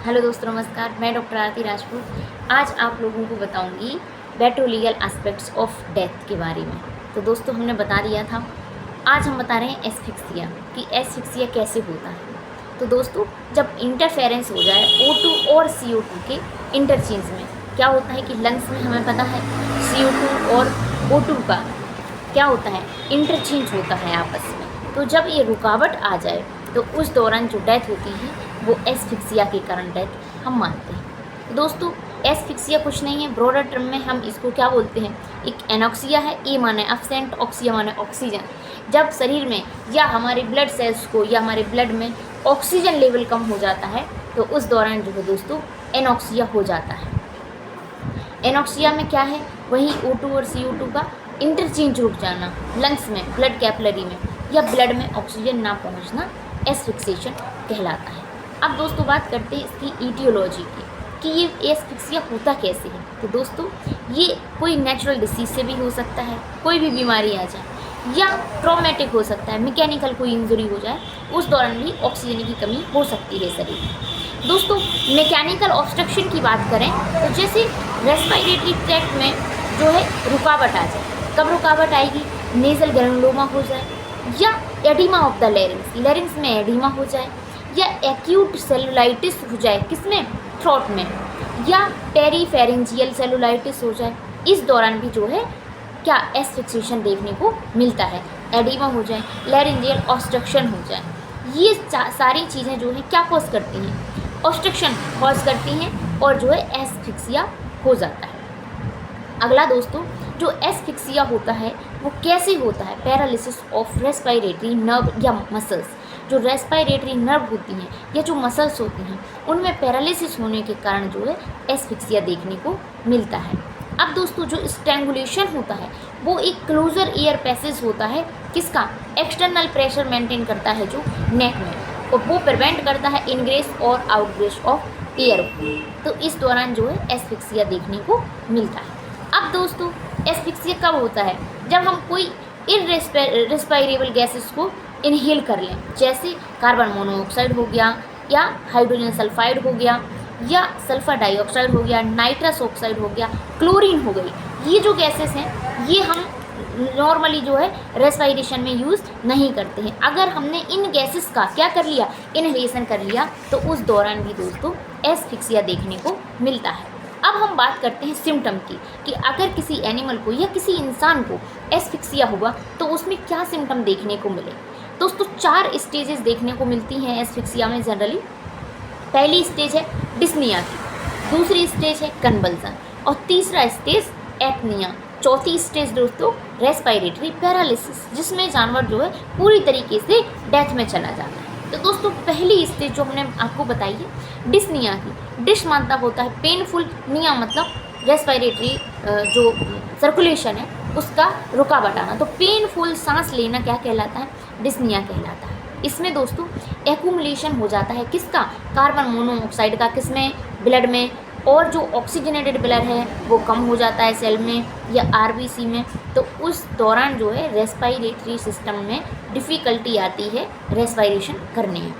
Hello दोस्तों, नमस्कार। मैं डॉक्टर आरती राजपूत आज आप लोगों को बताऊंगी पैथोलीगल एस्पेक्ट्स ऑफ डेथ के बारे में। तो दोस्तों, हमने बता दिया था, आज हम बता रहे हैं एस्फिक्सिया कि एस्फिक्सिया कैसे होता है। तो दोस्तों, जब इंटरफेरेंस हो जाए O2 और CO2 के इंटरचेंज में, क्या होता है कि लंग्स में हमें पता है CO2 और O2 का क्या होता है, इंटरचेंज होता है आपस में। तो जब ये रुकावट आ जाए तो उस दौरान जो डेथ होती है वो एस्फिक्सिया के कारण डेथ हम मानते हैं। तो दोस्तों, एस्फिक्सिया कुछ नहीं है, ब्रॉडर टर्म में हम इसको क्या बोलते हैं, एक एनॉक्सिया है। ए माने एब्सेंट, ऑक्सिया माने ऑक्सीजन। जब शरीर में या हमारे ब्लड सेल्स को या हमारे ब्लड में ऑक्सीजन लेवल कम हो जाता है तो उस दौरान जो है दोस्तों एनॉक्सिया हो जाता है। एनॉक्सिया में क्या है, वही O2 और CO2 का इंटरचेंज रुक जाना लंग्स में, ब्लड कैपिलरी में या ब्लड में ऑक्सीजन ना पहुंचना एस्फिक्सिएशन कहलाता है। अब दोस्तों बात करते हैं इसकी ईटियोलॉजी की कि ये एस्फिक्सिया होता कैसे है। तो दोस्तों, ये कोई नेचुरल डिसीज से भी हो सकता है, कोई भी बीमारी आ जाए, या ट्रॉमेटिक हो सकता है, मैकेनिकल कोई इंजरी हो जाए, उस दौरान भी ऑक्सीजन की कमी हो सकती है शरीर में। दोस्तों, मैकेनिकल ऑब्स्ट्रक्शन की बात करें तो जैसे रेस्पिरेटरी ट्रैक्ट में जो है रुकावट आ जाए, कब रुकावट आएगी, नेजल ग्रैनुलोमा हो जाए, या oedema of the larynx, larynx में एडिमा हो जाए, या एक्यूट सेलुलाइटिस हो जाए, किसमें, थ्रोट में, या पेरीफेरेंजियल सेलुलाइटिस हो जाए, इस दौरान भी जो है क्या एस्फिक्सिएशन देखने को मिलता है। एडिमा हो जाए, लेरिंजियल ऑब्स्ट्रक्शन हो जाए, ये सारी चीज़ें जो है क्या कॉज करती हैं, ऑब्स्ट्रक्शन कॉज करती हैं और जो है एस्फिक्सिया हो जाता है। अगला दोस्तों, जो एस्फिक्सिया होता है वो कैसे होता है, पैरालिसिस ऑफ रेस्पिरेटरी नर्व या मसल्स। जो रेस्पिरेटरी नर्व होती हैं या जो मसल्स होती हैं उनमें पैरालिसिस होने के कारण जो है एस्फिक्सिया देखने को मिलता है। अब दोस्तों, जो स्ट्रैंगुलेशन होता है वो एक क्लोजर एयर पैसेज होता है, किसका, एक्सटर्नल प्रेशर मेंटेन करता है जो नेक में, और वो प्रिवेंट करता है इनग्रेस और आउटग्रेस ऑफ एयर। तो इस दौरान जो है एस्फिक्सिया देखने को मिलता है। अब दोस्तों, एस्फिक्सिया कब होता है, जब हम कोई इनरेस्पायरेबल गैसेस को इनहेल कर लें, जैसे कार्बन मोनोऑक्साइड हो गया, या हाइड्रोजन सल्फाइड हो गया, या सल्फर डाइऑक्साइड हो गया, नाइट्रस ऑक्साइड हो गया, क्लोरीन हो गई। ये जो गैसेस हैं ये हम नॉर्मली जो है रेस्पिरेशन में यूज़ नहीं करते हैं। अगर हमने इन गैसेस का क्या कर लिया, इनहेलेशन कर लिया, तो उस दौरान भी दोस्तों एस्फिक्सिया देखने को मिलता है। अब हम बात करते हैं सिम्टम की कि अगर किसी एनिमल को या किसी इंसान को एस्फिक्सिया हुआ तो उसमें क्या सिम्टम देखने को मिले। दोस्तों, 4 स्टेजेस देखने को मिलती हैं एस्फिक्सिया में जनरली। पहली स्टेज है डिस्निया की, दूसरी स्टेज है कन्वल्जन, और तीसरा स्टेज एपनिया, चौथी स्टेज दोस्तों रेस्पिरेटरी पैरालिसिस, जिसमें जानवर जो है पूरी तरीके से डेथ में चला जाता है। तो दोस्तों, पहली स्टेज जो हमने आपको बताई है डिस्निया की, डिश मतलब होता है पेनफुल, निया मतलब रेस्पिरेटरी जो सर्कुलेशन है उसका रुकावट आना, तो पेनफुल सांस लेना क्या कहलाता है, डिस्निया कहलाता है। इसमें दोस्तों एक्यूमुलेशन हो जाता है किसका, कार्बन मोनोऑक्साइड का, किसमें, ब्लड में, और जो ऑक्सीजनेटेड ब्लड है वो कम हो जाता है सेल में या आरबीसी में। तो उस दौरान जो है रेस्पिरेटरी सिस्टम में डिफ़िकल्टी आती है रेस्पिरेशन करने में,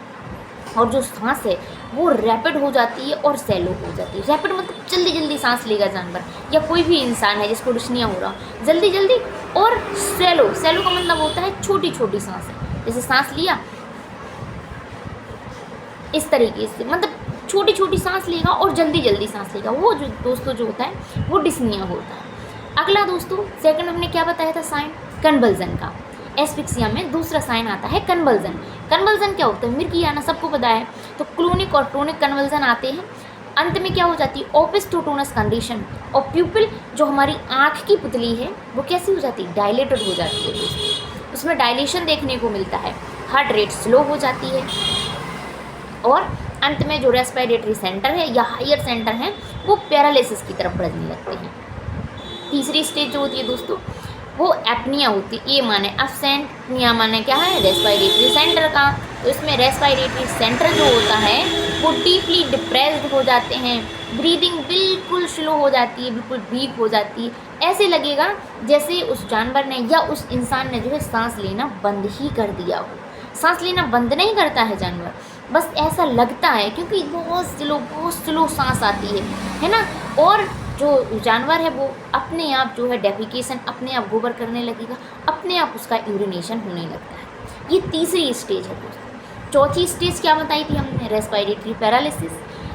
और जो सांस है वो रैपिड हो जाती है और सैलो हो जाती है। रैपिड मतलब जल्दी जल्दी सांस लेगा जानवर, या कोई भी इंसान है जिसको डिस्निया हो रहा हो, जल्दी जल्दी, और सैलो, सैलो का मतलब होता है छोटी छोटी सांस है, जैसे सांस लिया इस तरीके से, मतलब छोटी छोटी सांस लेगा और जल्दी जल्दी सांस लेगा, वो जो दोस्तों जो होता है वो डिस्निया होता है। अगला दोस्तों, सेकंड हमने क्या बताया था साइन, कन्वल्जन का। एस्फिक्सिया में दूसरा साइन आता है कन्वल्जन। कन्वल्जन क्या होता है, मिर्गी आना सबको पता है। तो क्लोनिक और टोनिक कन्वल्जन आते हैं। अंत में क्या हो जाती है, ओपिस्टोटोनस कंडीशन, और प्यूपिल जो हमारी आँख की पुतली है वो कैसी हो जाती है, डायलेटेड हो जाती है दोस्तों, उसमें डायलेशन देखने को मिलता है। हार्ट रेट स्लो हो जाती है, और अंत में जो रेस्पिरेटरी सेंटर है या हायर सेंटर हैं वो पैरालिसिस की तरफ बढ़ने लगते हैं। तीसरी स्टेज जो होती है दोस्तों वो एपनिया होती है। ए माने एब्सेंट, निया माने क्या है, रेस्पिरेटरी सेंटर का। तो इसमें रेस्पिरेटरी सेंटर जो होता है वो डीपली डिप्रेस्ड हो जाते हैं, ब्रीदिंग बिल्कुल स्लो हो जाती है, बिल्कुल वीक हो जाती है, ऐसे लगेगा जैसे उस जानवर ने या उस इंसान ने जो है सांस लेना बंद ही कर दिया हो। सांस लेना बंद नहीं करता है जानवर, बस ऐसा लगता है, क्योंकि बहुत स्लो सांस आती है ना। और जो जानवर है वो अपने आप जो है डेफिकेशन अपने आप गोबर करने लगेगा, अपने आप उसका यूरिनेशन होने लगता है। ये तीसरी स्टेज है दोस्तों। चौथी स्टेज क्या बताई थी हमने? Respiratory paralysis.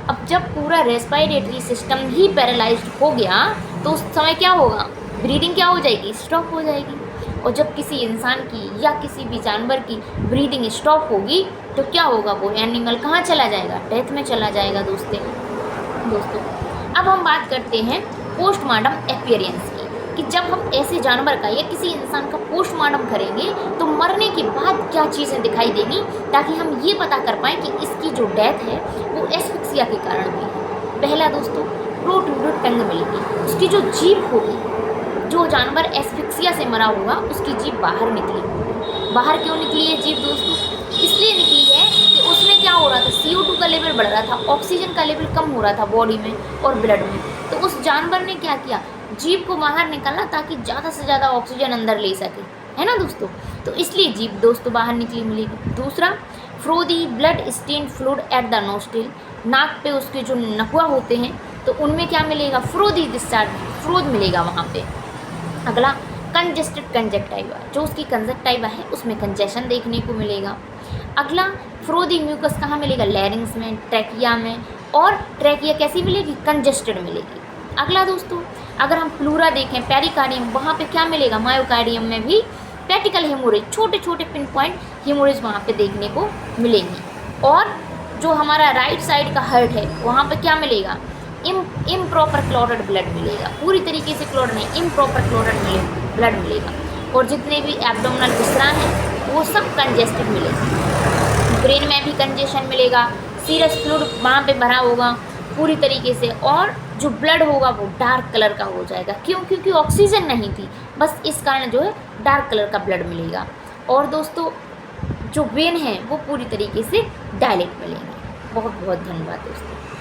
अब जब पूरा रेस्पिरेटरी सिस्टम ही पैरालाइज्ड हो गया तो उस समय क्या होगा? ब्रीदिंग क्या हो जाएगी? स्टॉप हो जाएगी। और जब किसी इंसान की या किसी भी जानवर की ब्रीदिंग स्टॉप होगी तो क्या होगा? वो एनिमल कहाँ चला जाएगा? डेथ में चला जाएगा दोस्तों। अब हम बात करते हैं पोस्टमार्टम अपीयरेंस की, कि जब हम ऐसे जानवर का या किसी इंसान का पोस्टमार्टम करेंगे तो मरने के बाद क्या चीज़ें दिखाई देंगी, ताकि हम ये पता कर पाएँ कि इसकी जो डेथ है वो एस्फिक्सिया के कारण हुई है। पहला दोस्तों, प्रोट्रूडेड टंग मिलेगी, उसकी जो जीभ होगी, जो जानवर एस्फिक्सिया से मरा होगा उसकी जीभ बाहर निकली। बाहर क्यों निकली है जीभ दोस्तों? इसलिए निकली है कि उसमें क्या हो रहा था? CO2 का लेवल बढ़ रहा था, ऑक्सीजन का लेवल कम हो रहा था बॉडी में और ब्लड में। तो उस जानवर ने क्या किया? जीभ को बाहर निकाला ताकि ज़्यादा से ज़्यादा ऑक्सीजन अंदर ले सके, है ना दोस्तों। तो इसलिए जीभ दोस्तों बाहर निकली मिलेगी। दूसरा, frothy blood stain fluid at the nostril, नाक पे उसके जो नहुआ होते हैं तो उनमें क्या मिलेगा? फ्रोदी डिस्चार्ज, फ्रोद मिलेगा वहाँ पे। अगला, कंजेस्टेड कंजक्टाइवा, जो उसकी कंजक्टाइवा है उसमें कंजेशन देखने को मिलेगा। अगला, फ्रोदी म्यूकस कहाँ मिलेगा? लैरिंग्स में, ट्रैकिया में। और ट्रैकिया कैसी मिलेगी? कंजेस्टेड मिलेगी। अगला दोस्तों, अगर हम प्लूरा देखें, पेरिकार्डियम, वहाँ पे क्या मिलेगा? मायोकार्डियम में भी पेटिकल हेमोरेज, छोटे छोटे पिन पॉइंट हेमोरेज वहाँ पे देखने को मिलेंगी। और जो हमारा राइट साइड का हार्ट है वहाँ पे क्या मिलेगा? इम्प्रॉपर क्लॉटेड ब्लड मिलेगा, पूरी तरीके से क्लॉट नहीं, इम्प्रॉपर क्लॉटेड ब्लड मिलेगा। और जितने भी एब्डोमिनल विसरा हैं वो सब कंजेस्टेड मिलेगा। ब्रेन में भी कंजेशन मिलेगा, सीरस फ्लूइड वहाँ पे भरा होगा पूरी तरीके से, और जो ब्लड होगा वो डार्क कलर का हो जाएगा। क्यों? क्योंकि ऑक्सीजन नहीं थी, बस इस कारण जो है डार्क कलर का ब्लड मिलेगा। और दोस्तों जो वेन है वो पूरी तरीके से डायलेट मिलेंगे। बहुत बहुत धन्यवाद दोस्तों।